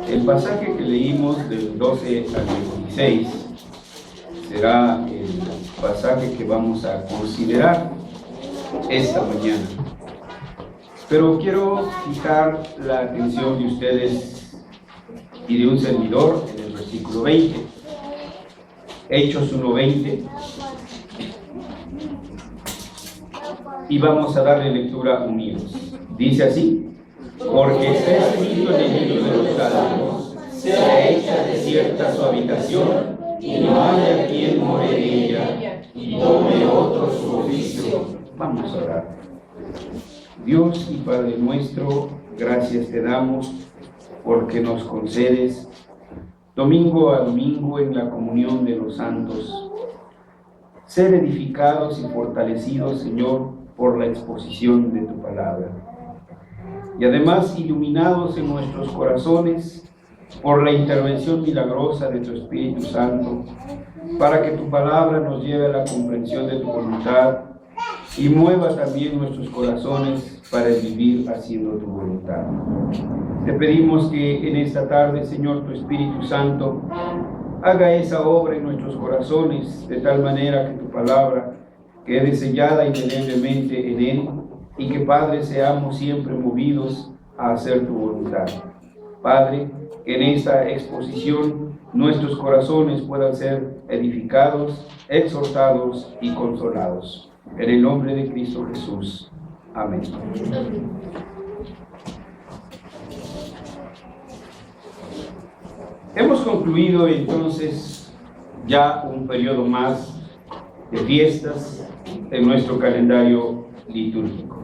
El pasaje que leímos del 12 al 16 será el pasaje que vamos a considerar esta mañana. Pero quiero fijar la atención de ustedes y de un servidor en el versículo 20. Hechos 1:20. Y vamos a darle lectura unidos. Dice así: porque está escrito en el libro de los Salmos, sea hecha desierta su habitación, y no haya quien more en ella, y tome otro su oficio. Vamos a orar. Dios y Padre nuestro, gracias te damos porque nos concedes domingo a domingo en la comunión de los santos ser edificados y fortalecidos, Señor, por la exposición de tu palabra. Y además iluminados en nuestros corazones por la intervención milagrosa de tu Espíritu Santo, para que tu palabra nos lleve a la comprensión de tu voluntad y mueva también nuestros corazones para vivir haciendo tu voluntad. Te pedimos que en esta tarde, Señor, tu Espíritu Santo haga esa obra en nuestros corazones, de tal manera que tu palabra quede sellada indeleblemente en él, y que, Padre, seamos siempre movidos a hacer tu voluntad. Padre, que en esta exposición nuestros corazones puedan ser edificados, exhortados y consolados. En el nombre de Cristo Jesús. Amén. Hemos concluido entonces ya un periodo más de fiestas en nuestro calendario litúrgico.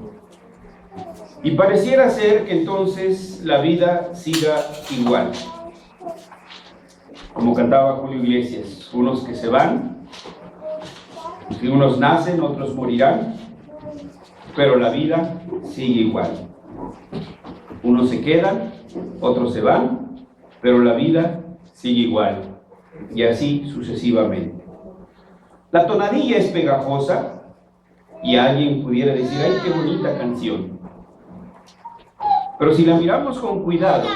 Y pareciera ser que entonces la vida siga igual. Como cantaba Julio Iglesias, unos que se van, si unos nacen, otros morirán, pero la vida sigue igual. Unos se quedan, otros se van, pero la vida sigue igual, y así sucesivamente. La tonadilla es pegajosa, y alguien pudiera decir: ¡ay, qué bonita canción! Pero si la miramos con cuidado,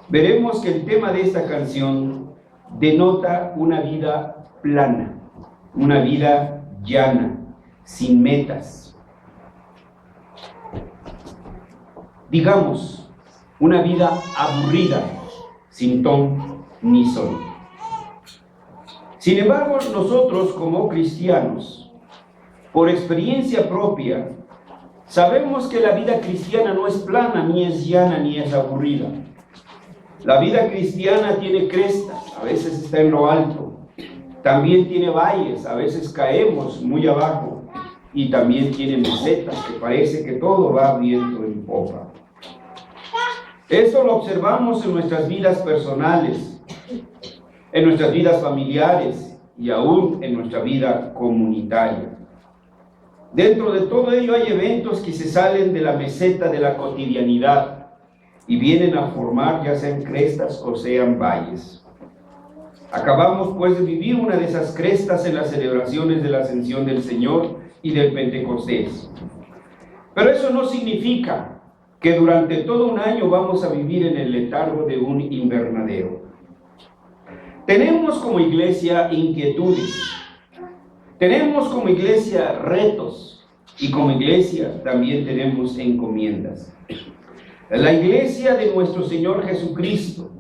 veremos que el tema de esta canción denota una vida plana, una vida llana, sin metas. Digamos, una vida aburrida, sin ton ni son. Sin embargo, nosotros como cristianos, por experiencia propia, sabemos que la vida cristiana no es plana, ni es llana, ni es aburrida. La vida cristiana tiene crestas, a veces está en lo alto. También tiene valles, a veces caemos muy abajo. Y también tiene mesetas, que parece que todo va viento en popa. Eso lo observamos en nuestras vidas personales, en nuestras vidas familiares y aún en nuestra vida comunitaria. Dentro de todo ello hay eventos que se salen de la meseta de la cotidianidad y vienen a formar ya sean crestas o sean valles. Acabamos pues de vivir una de esas crestas en las celebraciones de la Ascensión del Señor y del Pentecostés. Pero eso no significa que durante todo un año vamos a vivir en el letargo de un invernadero. Tenemos como iglesia inquietudes, tenemos como iglesia retos, y como iglesia también tenemos encomiendas. La iglesia de nuestro Señor Jesucristo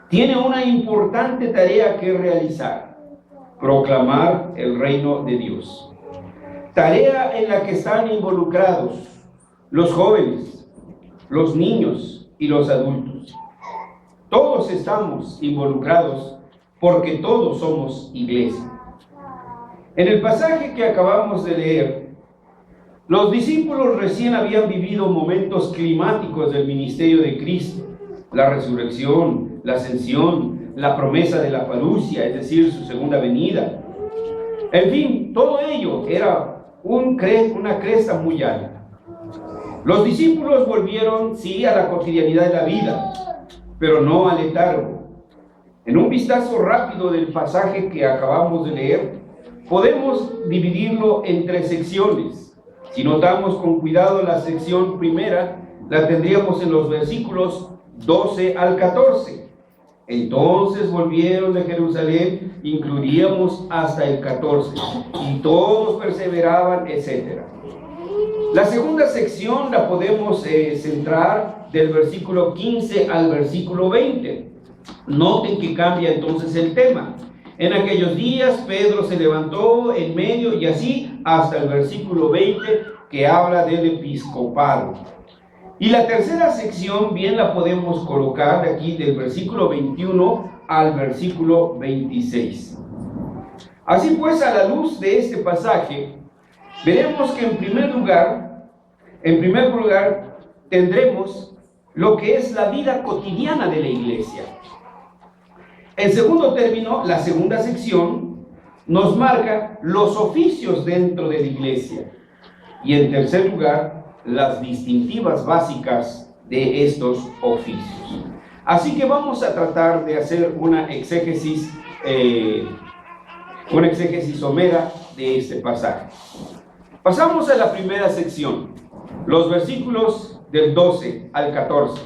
tiene una importante tarea que realizar: proclamar el reino de Dios. Tarea en la que están involucrados los jóvenes, los niños y los adultos. Todos estamos involucrados porque todos somos iglesia. En el pasaje que acabamos de leer, los discípulos recién habían vivido momentos climáticos del ministerio de Cristo: la resurrección, la ascensión, la promesa de la parusia, es decir, su segunda venida. En fin, todo ello era una cresta muy alta. Los discípulos volvieron, sí, a la cotidianidad de la vida, pero no al letargo. En un vistazo rápido del pasaje que acabamos de leer, podemos dividirlo en tres secciones: Si notamos con cuidado la sección primera, la tendríamos en los versículos 12 al 14. Entonces volvieron de Jerusalén, incluiríamos hasta el 14, y todos perseveraban, etc. La segunda sección la podemos centrar del versículo 15 al versículo 20. Noten que cambia entonces el tema. En aquellos días Pedro se levantó en medio y así hasta el versículo 20, que habla del episcopado. Y la tercera sección bien la podemos colocar de aquí del versículo 21 al versículo 26. Así pues, a la luz de este pasaje, veremos que en primer lugar tendremos lo que es la vida cotidiana de la iglesia. En segundo término, la segunda sección nos marca los oficios dentro de la iglesia. Y en tercer lugar, las distintivas básicas de estos oficios. Así que vamos a tratar de hacer una exégesis somera de este pasaje. Pasamos a la primera sección, los versículos del 12 al 14,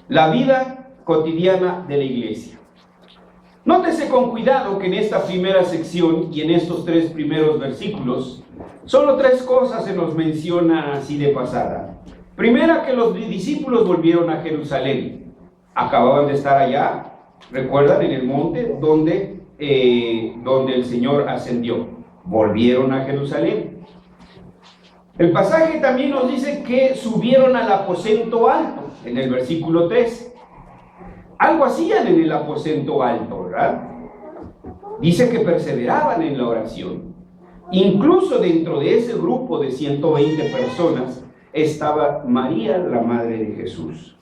la vida cotidiana de la iglesia. Nótese con cuidado que en esta primera sección y en estos tres primeros versículos, solo tres cosas se nos menciona así de pasada. Primera, que los discípulos volvieron a Jerusalén. Acababan de estar allá, recuerdan, en el monte donde el Señor ascendió. Volvieron a Jerusalén. El pasaje también nos dice que subieron al aposento alto, en el versículo 3. Algo hacían en el aposento alto, ¿verdad? Dice que perseveraban en la oración. Incluso dentro de ese grupo de 120 personas estaba María, la madre de Jesús.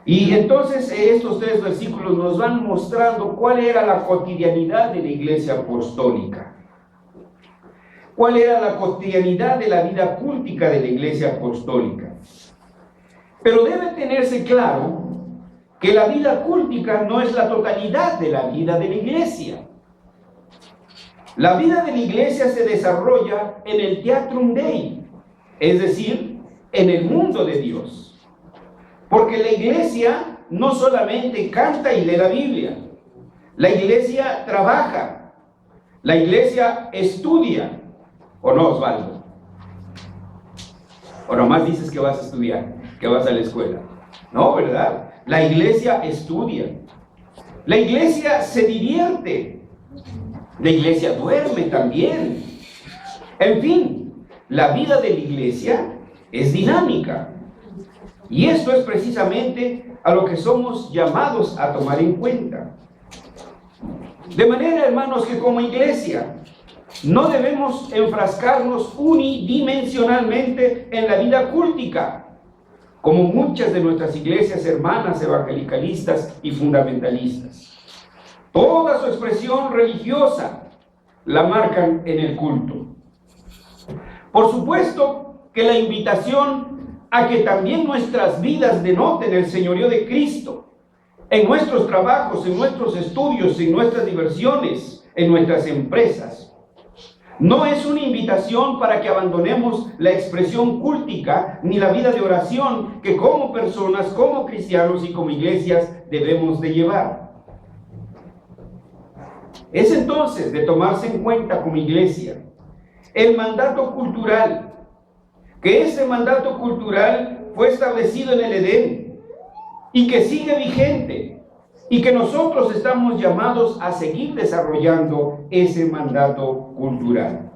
Y entonces estos tres versículos nos van mostrando cuál era la cotidianidad de la iglesia apostólica. ¿Cuál era la cotidianidad de la vida cultica de la iglesia apostólica? Pero debe tenerse claro que la vida cultica no es la totalidad de la vida de la iglesia. La vida de la iglesia se desarrolla en el Theatrum Dei, es decir, en el mundo de Dios. Porque la iglesia no solamente canta y lee la Biblia, la iglesia trabaja, la iglesia estudia, ¿o no, Osvaldo? ¿O nomás dices que vas a estudiar, que vas a la escuela? No, ¿verdad? La iglesia estudia, la iglesia se divierte, la iglesia duerme también. En fin, la vida de la iglesia es dinámica. Y esto es precisamente a lo que somos llamados a tomar en cuenta. De manera, hermanos, que como iglesia no debemos enfrascarnos unidimensionalmente en la vida cultica, como muchas de nuestras iglesias hermanas evangelicalistas y fundamentalistas. Toda su expresión religiosa la marcan en el culto. Por supuesto que la invitación a que también nuestras vidas denoten el señorío de Cristo, en nuestros trabajos, en nuestros estudios, en nuestras diversiones, en nuestras empresas, no es una invitación para que abandonemos la expresión cúltica ni la vida de oración que como personas, como cristianos y como iglesias debemos de llevar. Es entonces de tomarse en cuenta como iglesia el mandato cultural, que ese mandato cultural fue establecido en el Edén y que sigue vigente y que nosotros estamos llamados a seguir desarrollando ese mandato cultural.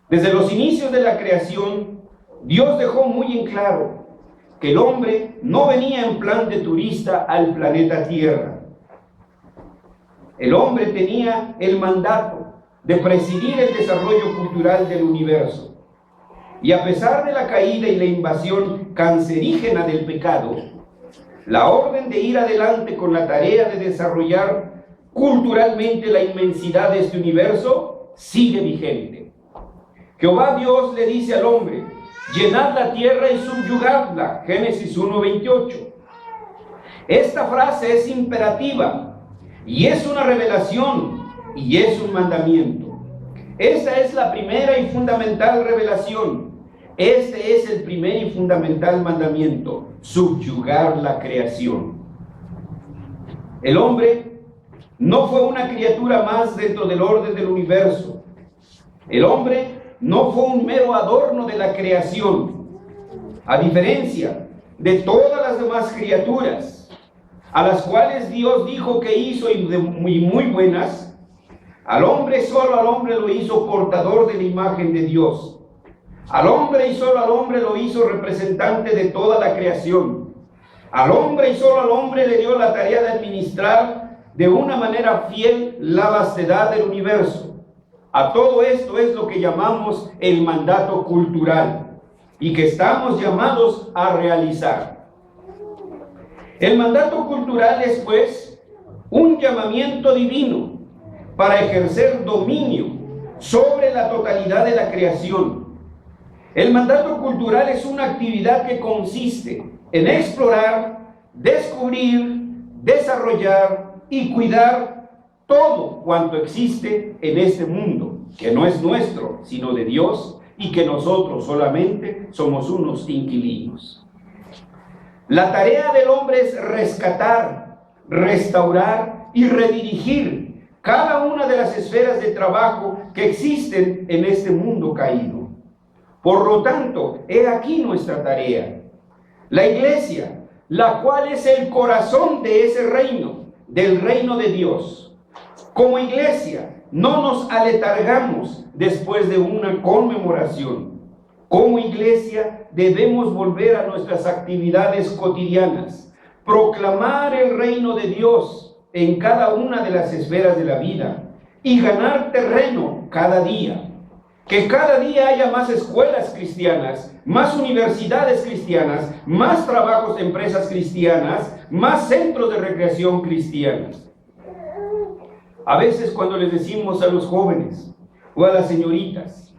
Desde los inicios de la creación, Dios dejó muy en claro que el hombre no venía en plan de turista al planeta Tierra. El hombre tenía el mandato de presidir el desarrollo cultural del universo. Y a pesar de la caída y la invasión cancerígena del pecado, la orden de ir adelante con la tarea de desarrollar culturalmente la inmensidad de este universo sigue vigente. Jehová Dios le dice al hombre: llenad la tierra y subyugadla, Génesis 1:28. Esta frase es imperativa y es una revelación y es un mandamiento. Esta es la primera y fundamental revelación. Este es el primer y fundamental mandamiento: subyugar la creación. El hombre no fue una criatura más dentro del orden del universo. El hombre no fue un mero adorno de la creación. A diferencia de todas las demás criaturas, a las cuales Dios dijo que hizo y muy buenas, solo al hombre lo hizo portador de la imagen de Dios. Al hombre y solo al hombre lo hizo representante de toda la creación. Al hombre y solo al hombre le dio la tarea de administrar de una manera fiel la vastedad del universo. A todo esto es lo que llamamos el mandato cultural y que estamos llamados a realizar. El mandato cultural es, pues, un llamamiento divino para ejercer dominio sobre la totalidad de la creación. El mandato cultural es una actividad que consiste en explorar, descubrir, desarrollar y cuidar todo cuanto existe en este mundo, que no es nuestro, sino de Dios, y que nosotros solamente somos unos inquilinos. La tarea del hombre es rescatar, restaurar y redirigir cada una de las esferas de trabajo que existen en este mundo caído. Por lo tanto, he aquí nuestra tarea. La iglesia, la cual es el corazón de ese reino, del reino de Dios. Como iglesia, no nos aletargamos después de una conmemoración. Como iglesia, debemos volver a nuestras actividades cotidianas, proclamar el reino de Dios en cada una de las esferas de la vida y ganar terreno cada día. Que cada día haya más escuelas cristianas, más universidades cristianas, más trabajos de empresas cristianas, más centros de recreación cristianas. A veces cuando les decimos a los jóvenes o a las señoritas,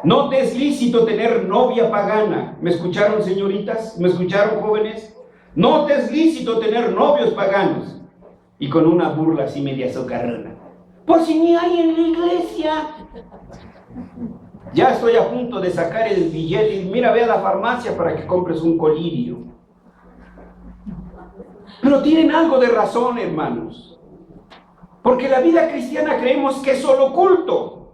no te es lícito tener novia pagana. ¿Me escucharon, señoritas? ¿Me escucharon, jóvenes? No te es lícito tener novios paganos. Y con una burla así media socarrona: pues si ni hay en la iglesia. Ya estoy a punto de sacar el billete y mira, ve a la farmacia para que compres un colirio. Pero tienen algo de razón, hermanos. Porque la vida cristiana creemos que es solo culto.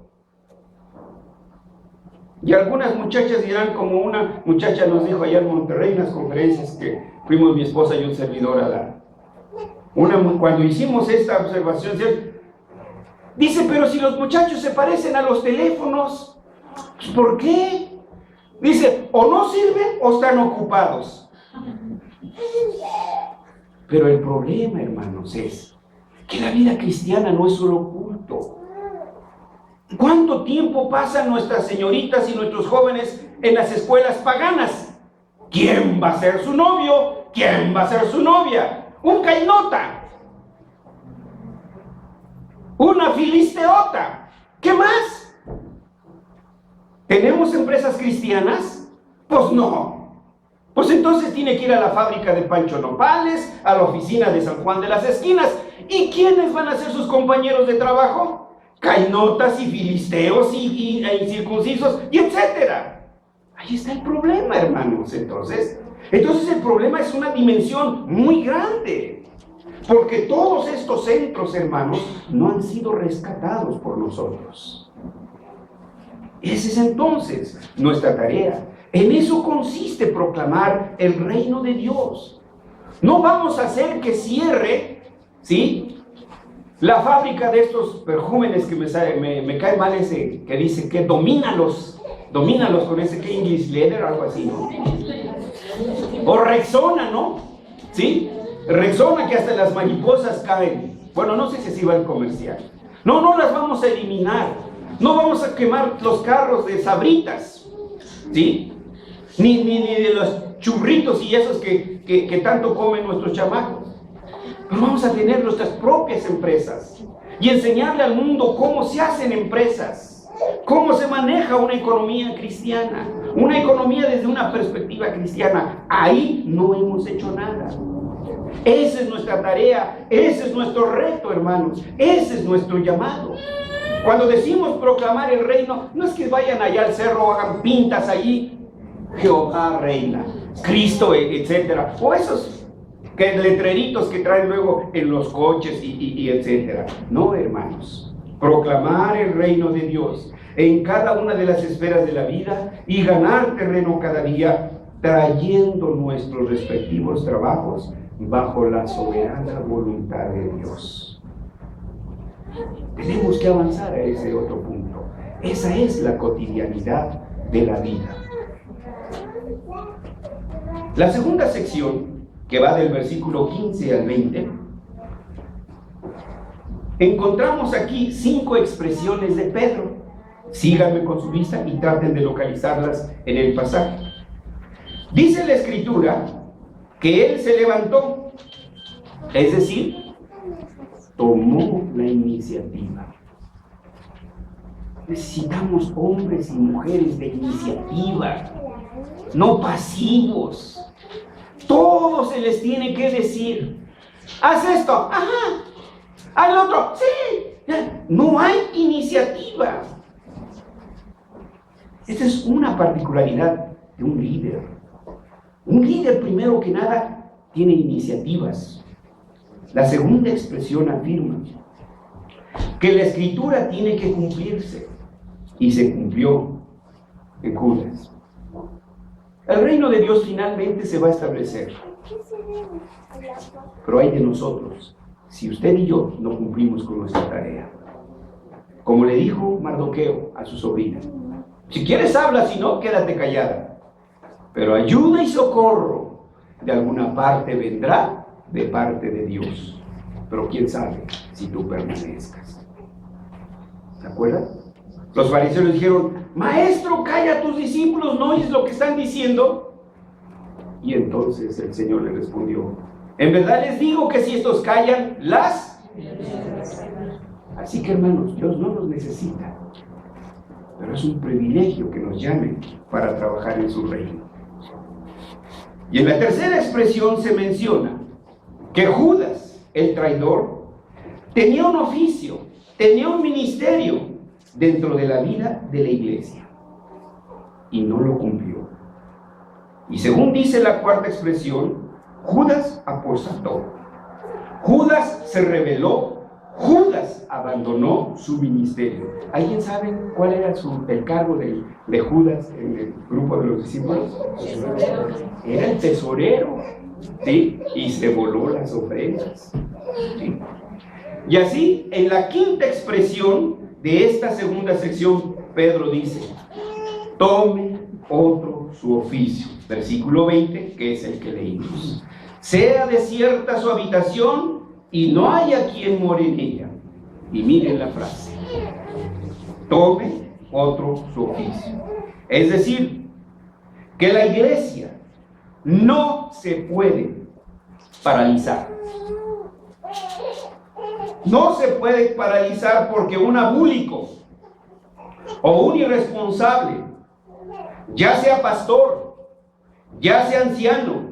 Y algunas muchachas dirán, como una muchacha nos dijo allá en Monterrey, en las conferencias que fuimos mi esposa y un servidor cuando hicimos esta observación, dice, pero si los muchachos se parecen a los teléfonos, ¿por qué? Dice, o no sirven o están ocupados. Pero el problema, hermanos, es que la vida cristiana no es solo culto. ¿Cuánto tiempo pasan nuestras señoritas y nuestros jóvenes en las escuelas paganas? ¿Quién va a ser su novio? ¿Quién va a ser su novia? Un cainota, una filisteota. ¿Qué más? ¿Tenemos empresas cristianas? Pues no. Pues entonces tiene que ir a la fábrica de Pancho Nopales, a la oficina de San Juan de las Esquinas. ¿Y quiénes van a ser sus compañeros de trabajo? Cainotas y filisteos y incircuncisos y etcétera. Ahí está el problema, hermanos. Entonces el problema es una dimensión muy grande. Porque todos estos centros, hermanos, no han sido rescatados por nosotros. Esa es entonces nuestra tarea. En eso consiste proclamar el reino de Dios. No vamos a hacer que cierre, ¿sí?, la fábrica de estos perjúmenes que me cae mal ese que dice que domínalos con ese que English Leather, algo así, ¿no? O Rexona, ¿no? ¿Sí? Rexona, que hasta las mariposas caen. Bueno, no sé si así va el comercial. No las vamos a eliminar. No vamos a quemar los carros de Sabritas, ¿sí? Ni de los churritos y esos que tanto comen nuestros chamacos. Pero vamos a tener nuestras propias empresas y enseñarle al mundo cómo se hacen empresas, cómo se maneja una economía cristiana, una economía desde una perspectiva cristiana. Ahí no hemos hecho nada. Esa es nuestra tarea, ese es nuestro reto, hermanos, ese es nuestro llamado. Cuando decimos proclamar el reino, no es que vayan allá al cerro, hagan pintas allí, Jehová reina, Cristo, etcétera, o esos letreritos que traen luego en los coches y etcétera. No, hermanos, proclamar el reino de Dios en cada una de las esferas de la vida y ganar terreno cada día, trayendo nuestros respectivos trabajos bajo la soberana voluntad de Dios. Tenemos que avanzar a ese otro punto. Esa es la cotidianidad de la vida. La segunda sección, que va del versículo 15 al 20, encontramos aquí 5 expresiones de Pedro. Síganme con su vista y traten de localizarlas en el pasaje. Dice la Escritura que él se levantó, es decir, tomó la iniciativa. Necesitamos hombres y mujeres de iniciativa, no pasivos. Todo se les tiene que decir. Haz esto, ajá. Haz lo otro, sí. No hay iniciativa. Esta es una particularidad de un líder. Un líder, primero que nada, tiene iniciativas. La segunda expresión afirma que la Escritura tiene que cumplirse, y se cumplió en Judas. El reino de Dios finalmente se va a establecer, pero hay de nosotros si usted y yo no cumplimos con nuestra tarea. Como le dijo Mardoqueo a su sobrina: si quieres habla, si no, quédate callada, pero ayuda y socorro de alguna parte vendrá de parte de Dios, pero quién sabe si tú permanezcas. ¿Se acuerdan? Los fariseos dijeron: maestro, calla a tus discípulos, ¿no oyes lo que están diciendo? Y entonces el Señor le respondió: en verdad les digo que si estos callan, las... Así que, hermanos, Dios no nos necesita, pero es un privilegio que nos llamen para trabajar en su reino. Y en la tercera expresión se menciona que Judas, el traidor, tenía un oficio, tenía un ministerio dentro de la vida de la iglesia, y no lo cumplió. Y según dice la cuarta expresión, Judas apostató, Judas se rebeló, Judas abandonó su ministerio. ¿Alguien sabe cuál era el cargo de Judas en el grupo de los discípulos? Era el tesorero, ¿sí? Y se voló las ofrendas, ¿sí? Y así, en la quinta expresión de esta segunda sección, Pedro dice: tome otro su oficio. Versículo 20, que es el que leímos. Sea desierta su habitación y no haya quien more en ella. Y miren la frase: tome otro su oficio. Es decir, que la iglesia no se puede paralizar. No se puede paralizar porque un abúlico o un irresponsable, ya sea pastor, ya sea anciano,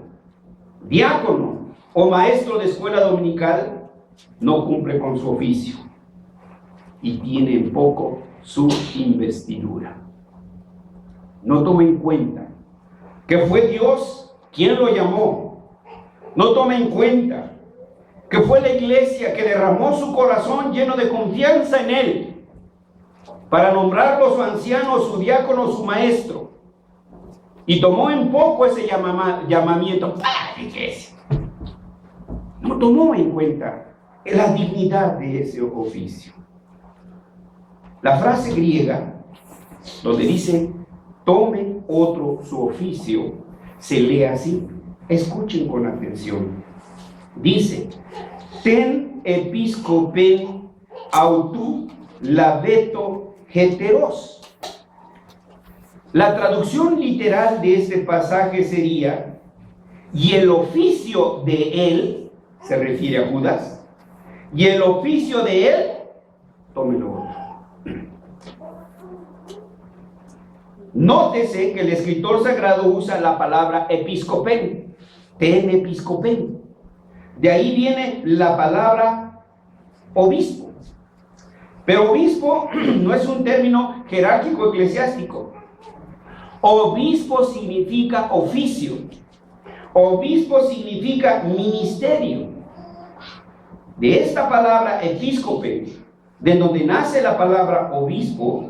diácono o maestro de escuela dominical, no cumple con su oficio y tiene en poco su investidura. No tome en cuenta que fue Dios quien lo llamó. No tome en cuenta que fue la iglesia que derramó su corazón lleno de confianza en él para nombrarlo su anciano, su diácono, su maestro, y tomó en poco ese llamamiento para la iglesia. No tomó en cuenta la dignidad de ese oficio. La frase griega donde dice tome otro su oficio se lee así. Escuchen con atención. Dice: ten episcopen autu labeto heteros. La traducción literal de este pasaje sería: y el oficio de él, se refiere a Judas, y el oficio de él, tómelo otro. Nótese que el escritor sagrado usa la palabra episcopen, ten episcopen. De ahí viene la palabra obispo. Pero obispo no es un término jerárquico eclesiástico. Obispo significa oficio. Obispo significa ministerio. De esta palabra episcope, de donde nace la palabra obispo,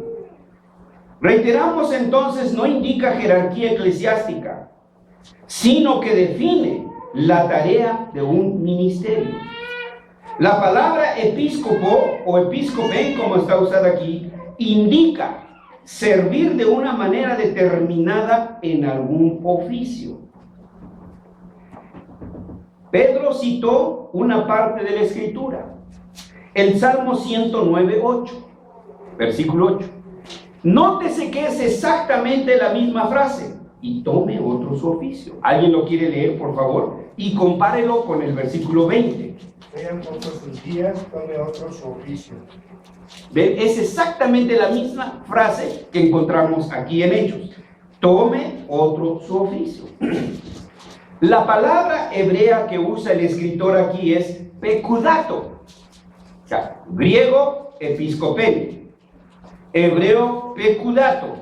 reiteramos entonces, no indica jerarquía eclesiástica, sino que define la tarea de un ministerio. La palabra episcopo o episcope, como está usada aquí, indica servir de una manera determinada en algún oficio. Pedro citó una parte de la Escritura, el Salmo 109:8, versículo 8. Nótese que es exactamente la misma frase, y tome otro su oficio. ¿Alguien lo quiere leer, por favor? Y compárelo con el versículo 20. Sean pocos sus días, tome otro su oficio. Es exactamente la misma frase que encontramos aquí en Hechos. Tome otro su oficio. La palabra hebrea que usa el escritor aquí es pekudato. O sea, griego, episcopen. Hebreo, pekudato.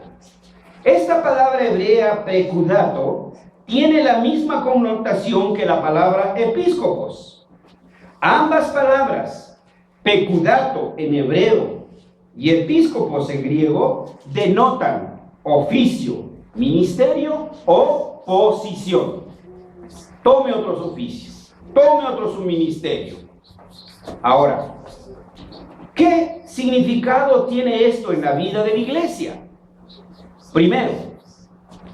Esta palabra hebrea, pekudato, tiene la misma connotación que la palabra episcopos. Ambas palabras, pekudato en hebreo y episcopos en griego, denotan oficio, ministerio o posición. Tome otros oficios, tome otro su ministerio. Ahora, ¿qué significado tiene esto en la vida de la iglesia? Primero,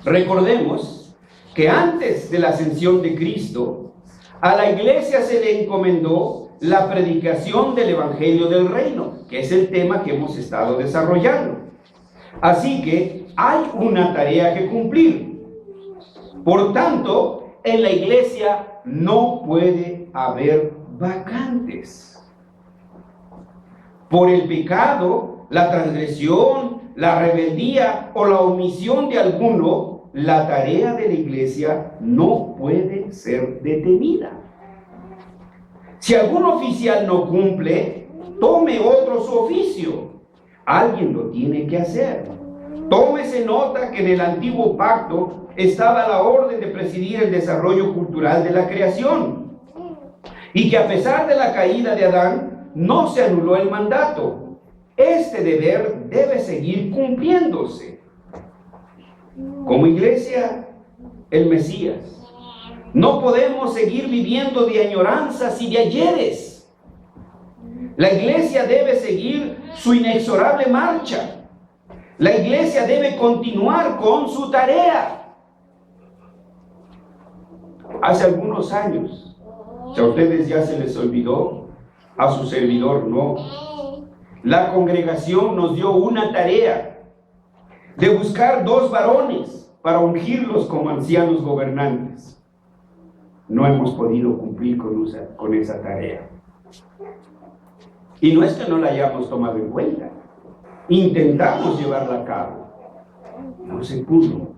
recordemos que antes de la ascensión de Cristo, a la iglesia se le encomendó la predicación del Evangelio del Reino, que es el tema que hemos estado desarrollando. Así que hay una tarea que cumplir. Por tanto, en la iglesia no puede haber vacantes. Por el pecado, la transgresión, la rebeldía o la omisión de alguno, la tarea de la iglesia no puede ser detenida. Si algún oficial no cumple, tome otro su oficio. Alguien lo tiene que hacer. Tómese nota que en el antiguo pacto estaba la orden de presidir el desarrollo cultural de la creación, y que a pesar de la caída de Adán, no se anuló el mandato. Este deber debe seguir cumpliéndose. Como iglesia, el Mesías, no podemos seguir viviendo de añoranzas y de ayeres. La iglesia debe seguir su inexorable marcha. La iglesia debe continuar con su tarea. Hace algunos años, si a ustedes ya se les olvidó, a su servidor no, la congregación nos dio una tarea de buscar 2 varones para ungirlos como ancianos gobernantes. No hemos podido cumplir con esa tarea. Y no es que no la hayamos tomado en cuenta. Intentamos llevarla a cabo. No se pudo.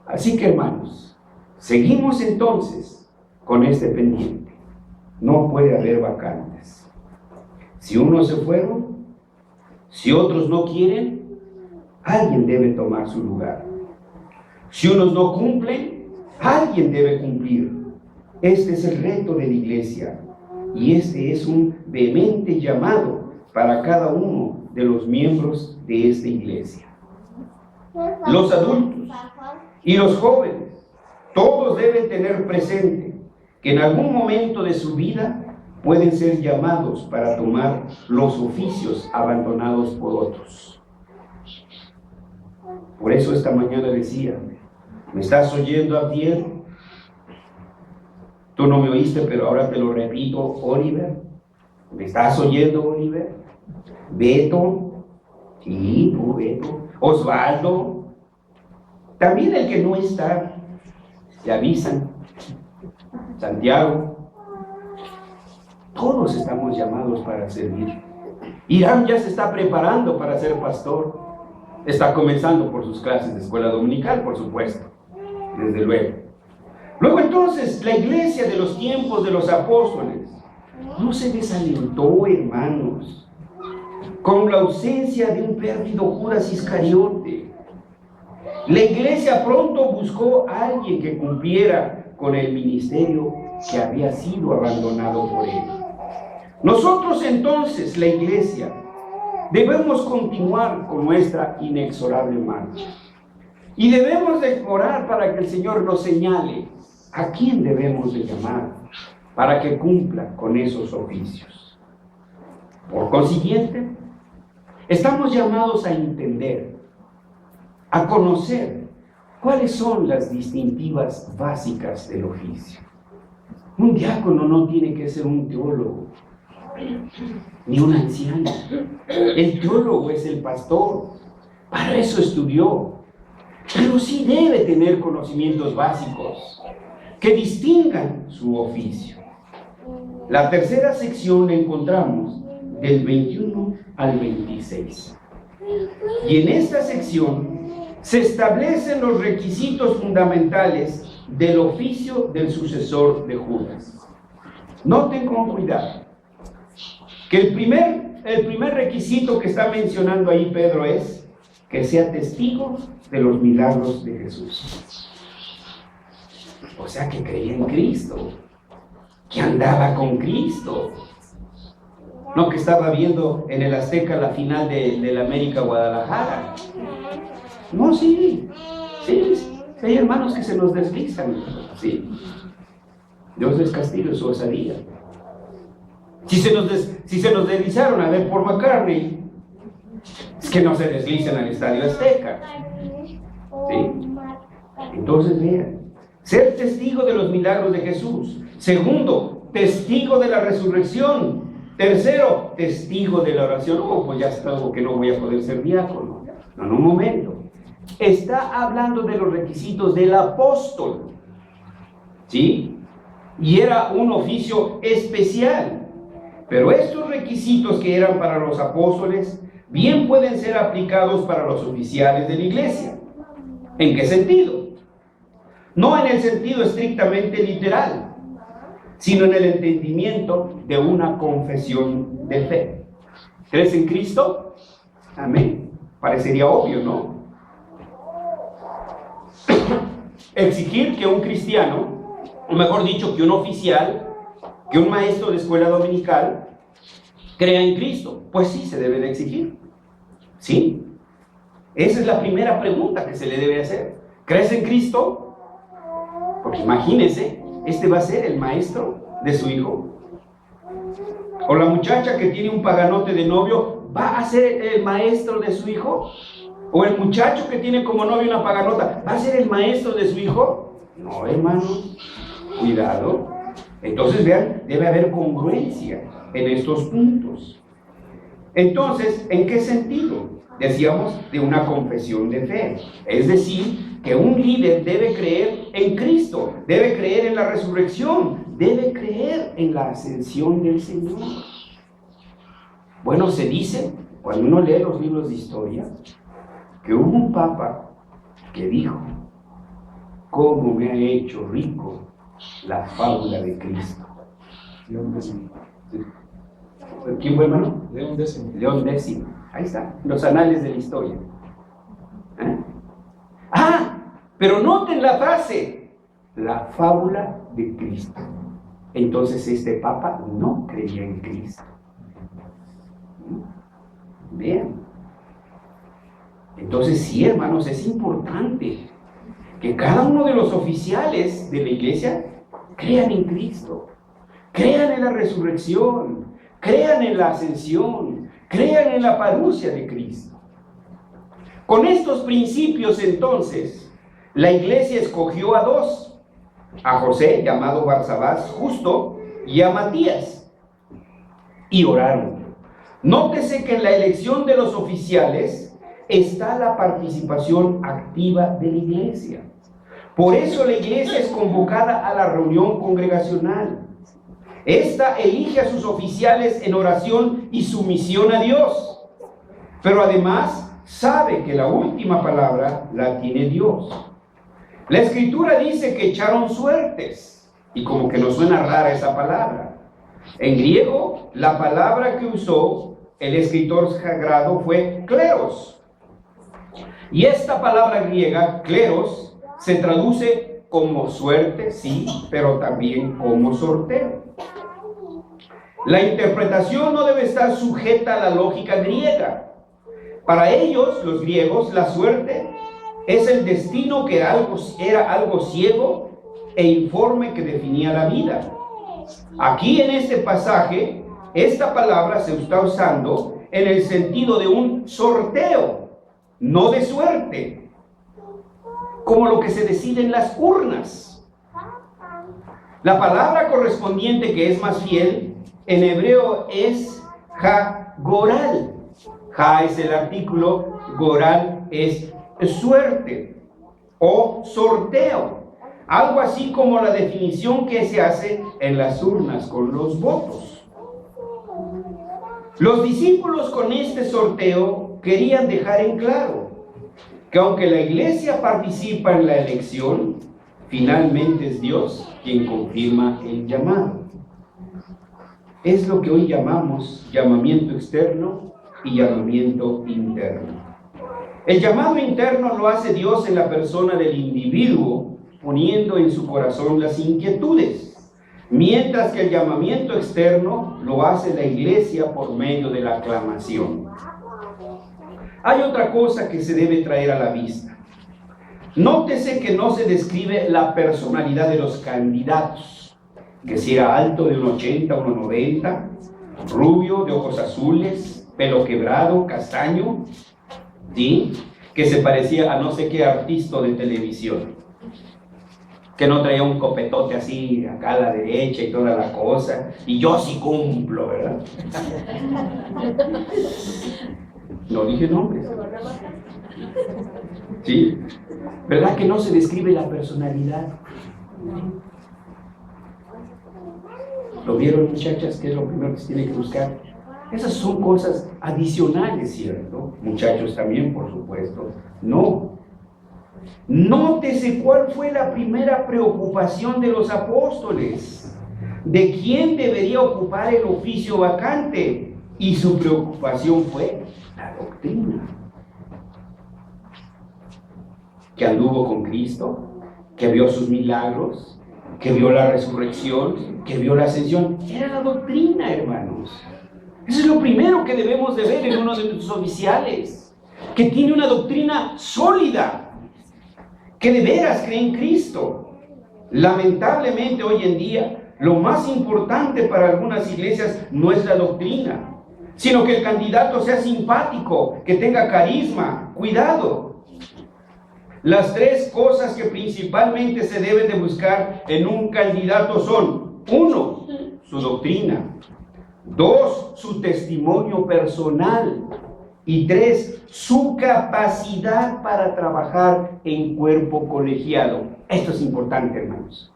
Así que, hermanos, seguimos entonces con este pendiente. No puede haber vacantes. Si unos se fueron, si otros no quieren, alguien debe tomar su lugar. Si unos no cumplen, alguien debe cumplir. Este es el reto de la iglesia, y este es un vehemente llamado para cada uno de los miembros de esta iglesia. Los adultos y los jóvenes, todos deben tener presente que en algún momento de su vida pueden ser llamados para tomar los oficios abandonados por otros. Por eso esta mañana decía, ¿me estás oyendo, Abdiel? Tú no me oíste, pero ahora te lo repito, Oliver. ¿Me estás oyendo, Oliver? Beto, sí, tú, Beto. Osvaldo, también el que no está, te avisan. Santiago, todos estamos llamados para servir. Irán ya se está preparando para ser pastor. Está comenzando por sus clases de escuela dominical, por supuesto, desde luego. Luego entonces, la iglesia de los tiempos de los apóstoles no se desalentó, hermanos, con la ausencia de un pérfido Judas Iscariote. La iglesia pronto buscó a alguien que cumpliera con el ministerio que había sido abandonado por él. Nosotros entonces, la iglesia, debemos continuar con nuestra inexorable marcha. Y debemos de orar para que el Señor nos señale a quién debemos de llamar para que cumpla con esos oficios. Por consiguiente, estamos llamados a entender, a conocer cuáles son las distintivas básicas del oficio. Un diácono no tiene que ser un teólogo, ni un anciano. El teólogo es el pastor, para eso estudió, pero sí debe tener conocimientos básicos que distingan su oficio. La tercera sección la encontramos del 21 al 26. Y en esta sección se establecen los requisitos fundamentales del oficio del sucesor de Judas. Noten con cuidado que el primer requisito que está mencionando ahí Pedro es que sea testigo de los milagros de Jesús. O sea, que creía en Cristo, que andaba con Cristo. No que estaba viendo en el Azteca la final del América Guadalajara. No, sí, hay hermanos que se nos deslizan, sí. Dios les castigue su osadía. Si se nos deslizaron a ver por McCartney, es que no se deslizan al Estadio Azteca, ¿sí? Entonces vean, ser testigo de los milagros de Jesús. Segundo, testigo de la resurrección. Tercero, testigo de la oración. Oh, pues ya está algo que no voy a poder ser diácono. No, un momento. Está hablando de los requisitos del apóstol, ¿sí? Y era un oficio especial. Pero estos requisitos que eran para los apóstoles, bien pueden ser aplicados para los oficiales de la iglesia. ¿En qué sentido? No en el sentido estrictamente literal, sino en el entendimiento de una confesión de fe. ¿Crees en Cristo? Amén. Parecería obvio, ¿no? Exigir que un cristiano, o mejor dicho, que un oficial, que un maestro de escuela dominical, crea en Cristo. Pues sí, se debe de exigir. ¿Sí? Esa es la primera pregunta que se le debe hacer. ¿Crees en Cristo? Porque imagínese, este va a ser el maestro de su hijo. O la muchacha que tiene un paganote de novio, ¿va a ser el maestro de su hijo? O el muchacho que tiene como novio una paganota, ¿va a ser el maestro de su hijo? No, hermanos, cuidado. Entonces vean, debe haber congruencia en estos puntos. Entonces, ¿en qué sentido? Decíamos de una confesión de fe. Es decir, que un líder debe creer en Cristo, debe creer en la resurrección, debe creer en la ascensión del Señor. Bueno, se dice, cuando uno lee los libros de historia, que hubo un papa que dijo: ¿cómo me ha hecho rico la fábula de Cristo? León X. ¿Quién fue, hermano? León X. León X. Ahí está, los anales de la historia. Pero noten la frase: la fábula de Cristo. Entonces este papa no creía en Cristo. Vean. Entonces sí, hermanos, es importante que cada uno de los oficiales de la iglesia crean en Cristo, crean en la resurrección, crean en la ascensión, crean en la parusia de Cristo. Con estos principios, entonces, la iglesia escogió a dos: a José, llamado Barsabás, justo, y a Matías, y oraron. Nótese que en la elección de los oficiales está la participación activa de la iglesia. Por eso la iglesia es convocada a la reunión congregacional. Esta elige a sus oficiales en oración y sumisión a Dios, pero además sabe que la última palabra la tiene Dios. La Escritura dice que echaron suertes, y como que nos suena rara esa palabra, En griego, la palabra que usó el escritor sagrado fue kleros. Y esta palabra griega, kleros, se traduce como suerte, sí, pero también como sorteo. La interpretación no debe estar sujeta a la lógica griega. Para ellos, los griegos, la suerte es el destino que era algo ciego e informe que definía la vida. Aquí en este pasaje, esta palabra se está usando en el sentido de un sorteo, no de suerte, como lo que se decide en las urnas. La palabra correspondiente, que es más fiel, en hebreo es ha-goral. Ha es el artículo, goral es suerte o sorteo. Algo así como la definición que se hace en las urnas con los votos. Los discípulos con este sorteo querían dejar en claro que aunque la iglesia participa en la elección, finalmente es Dios quien confirma el llamado. Es lo que hoy llamamos llamamiento externo y llamamiento interno. El llamado interno lo hace Dios en la persona del individuo, poniendo en su corazón las inquietudes, mientras que el llamamiento externo lo hace la iglesia por medio de la aclamación. Hay otra cosa que se debe traer a la vista. Nótese que no se describe la personalidad de los candidatos, que si era alto de 1,80, 1,90, rubio, de ojos azules, pelo quebrado, castaño, ¿sí? Que se parecía a no sé qué artista de televisión, que no traía un copetote así acá a la derecha y toda la cosa, y yo sí cumplo, ¿verdad? No dije nombres. ¿Sí? ¿Verdad que no se describe la personalidad? ¿Lo vieron, muchachas? ¿Qué es lo primero que se tiene que buscar? Esas son cosas adicionales, ¿cierto? Muchachos también, por supuesto. No. Nótese cuál fue la primera preocupación de los apóstoles. ¿De quién debería ocupar el oficio vacante? Y su preocupación fue la doctrina. Que anduvo con Cristo, que vio sus milagros, que vio la resurrección, que vio la ascensión. Era la doctrina, hermanos. Eso es lo primero que debemos de ver en uno de nuestros oficiales, que tiene una doctrina sólida, que de veras cree en Cristo. Lamentablemente hoy en día, lo más importante para algunas iglesias no es la doctrina, sino que el candidato sea simpático, que tenga carisma. Cuidado. Las tres cosas que principalmente se deben de buscar en un candidato son: 1, su doctrina; 2, su testimonio personal; y 3, su capacidad para trabajar en cuerpo colegiado. Esto es importante, hermanos.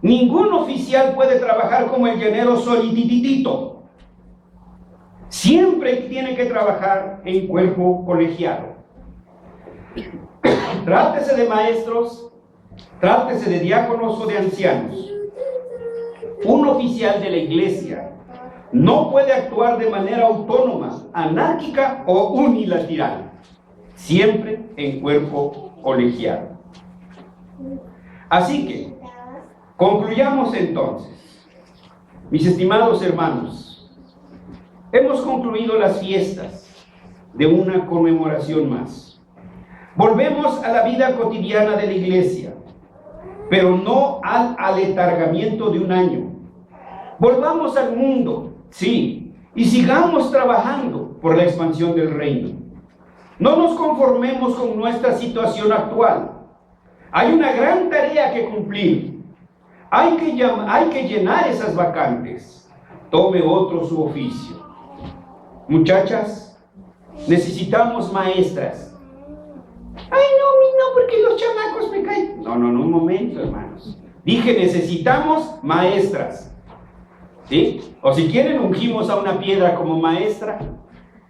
Ningún oficial puede trabajar como el llanero solititito. Siempre tiene que trabajar en cuerpo colegiado. Trátese de maestros, trátese de diáconos o de ancianos. Un oficial de la iglesia no puede actuar de manera autónoma, anárquica o unilateral. Siempre en cuerpo colegiado. Así que, concluyamos entonces. Mis estimados hermanos, hemos concluido las fiestas de una conmemoración más. Volvemos a la vida cotidiana de la iglesia, pero no al aletargamiento de un año. Volvamos al mundo, sí, y sigamos trabajando por la expansión del reino. No nos conformemos con nuestra situación actual. Hay una gran tarea que cumplir. Hay que llenar esas vacantes. Tome otro su oficio. Muchachas, necesitamos maestras. Ay, no, porque los chamacos me caen. No, un momento, hermanos. Dije, necesitamos maestras. ¿Sí? O si quieren, ungimos a una piedra como maestra.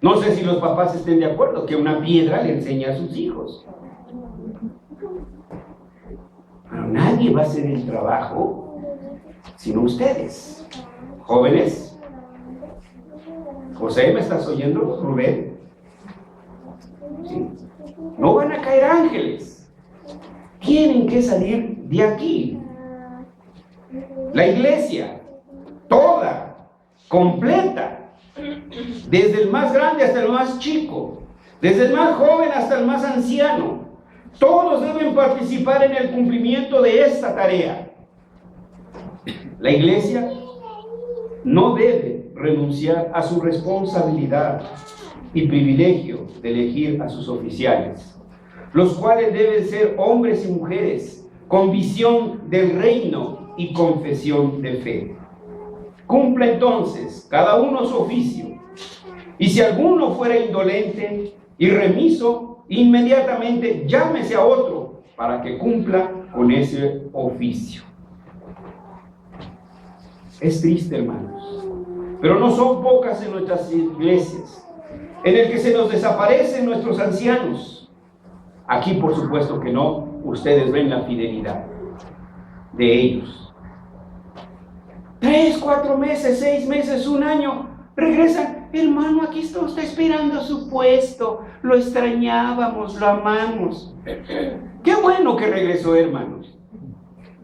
No sé si los papás estén de acuerdo que una piedra le enseña a sus hijos. Pero nadie va a hacer el trabajo sino ustedes, jóvenes. José, ¿me estás oyendo? Rubén. ¿Sí? No van a caer ángeles. Tienen que salir de aquí. La iglesia, toda, completa, desde el más grande hasta el más chico, desde el más joven hasta el más anciano, todos deben participar en el cumplimiento de esta tarea. La iglesia no debe renunciar a su responsabilidad y privilegio de elegir a sus oficiales, los cuales deben ser hombres y mujeres con visión del reino y confesión de fe. Cumpla entonces cada uno su oficio, y si alguno fuera indolente y remiso, inmediatamente llámese a otro para que cumpla con ese oficio. Es triste, hermanos, pero no son pocas en nuestras iglesias en el que se nos desaparecen nuestros ancianos. Aquí, por supuesto que no, ustedes ven la fidelidad de ellos. 3, 4 meses, 6 meses, 1 año, regresan. Hermano, aquí está esperando su puesto, lo extrañábamos, lo amamos. Qué bueno que regresó, hermanos.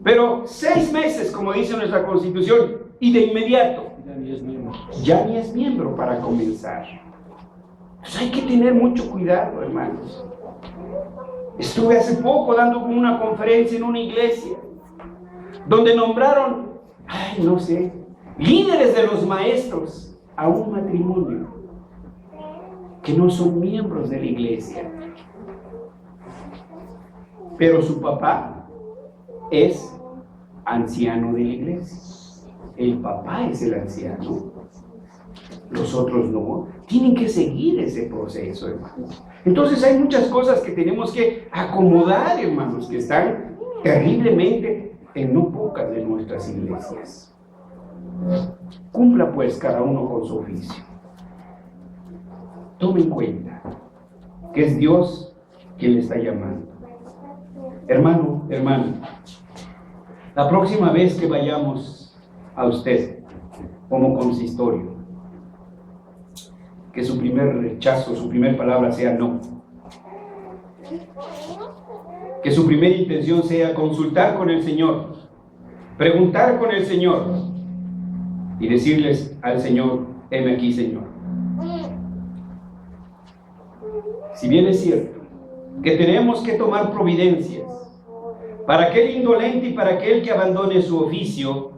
Pero 6 meses, como dice nuestra Constitución, y de inmediato ya ni es miembro para comenzar. Pues hay que tener mucho cuidado, hermanos. Estuve hace poco dando una conferencia en una iglesia donde nombraron, no sé, líderes de los maestros a un matrimonio que no son miembros de la iglesia, pero su papá es anciano de la iglesia. El papá es el anciano, los otros no. Tienen que seguir ese proceso, hermanos. Entonces hay muchas cosas que tenemos que acomodar, hermanos, que están terriblemente en no pocas de nuestras iglesias. Cumpla pues cada uno con su oficio. Tome en cuenta que es Dios quien le está llamando. Hermano, la próxima vez que vayamos a usted como consistorio, que su primer rechazo, su primera palabra sea no. Que su primera intención sea consultar con el Señor, preguntar con el Señor y decirles al Señor: heme aquí, Señor. Si bien es cierto que tenemos que tomar providencias para aquel indolente y para aquel que abandone su oficio,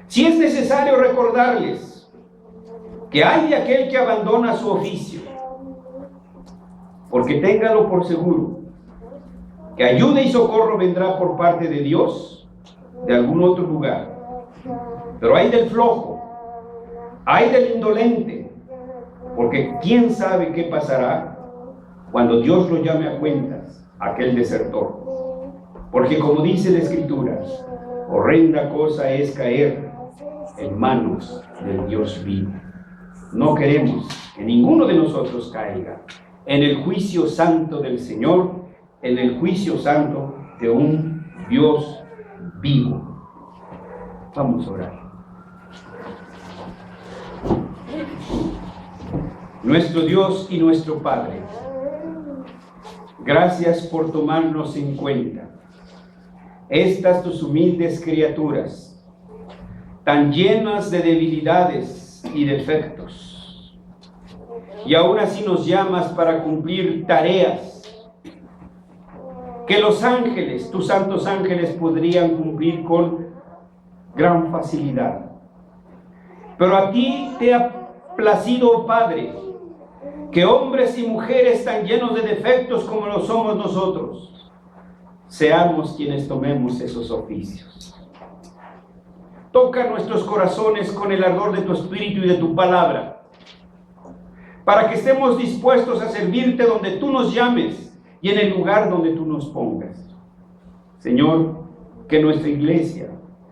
si es necesario recordarles que hay de aquel que abandona su oficio, porque téngalo por seguro que ayuda y socorro vendrá por parte de Dios de algún otro lugar. Pero hay del flojo, hay del indolente, porque quién sabe qué pasará cuando Dios lo llame a cuentas, aquel desertor. Porque como dice la Escritura, horrenda cosa es caer en manos del Dios vivo. No queremos que ninguno de nosotros caiga en el juicio santo del Señor, en el juicio santo de un Dios vivo. Vamos a orar. Nuestro Dios y nuestro Padre, gracias por tomarnos en cuenta. Estas tus humildes criaturas, tan llenas de debilidades y defectos, y aún así nos llamas para cumplir tareas que los ángeles, tus santos ángeles, podrían cumplir con gran facilidad. Pero a ti te ha placido, Padre, que hombres y mujeres tan llenos de defectos como lo somos nosotros, seamos quienes tomemos esos oficios. Toca nuestros corazones con el ardor de tu Espíritu y de tu palabra, para que estemos dispuestos a servirte donde tú nos llames y en el lugar donde tú nos pongas. Señor, que nuestra iglesia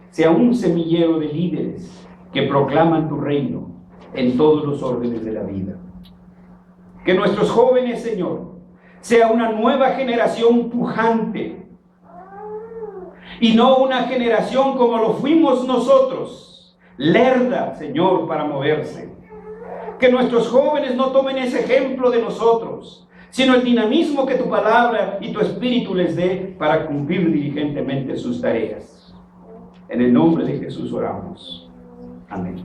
sea un semillero de líderes que proclaman tu reino en todos los órdenes de la vida. Que nuestros jóvenes, Señor, sea una nueva generación pujante, y no una generación como lo fuimos nosotros, lerda, Señor, para moverse. Que nuestros jóvenes no tomen ese ejemplo de nosotros, sino el dinamismo que tu palabra y tu espíritu les dé para cumplir diligentemente sus tareas. En el nombre de Jesús oramos. Amén.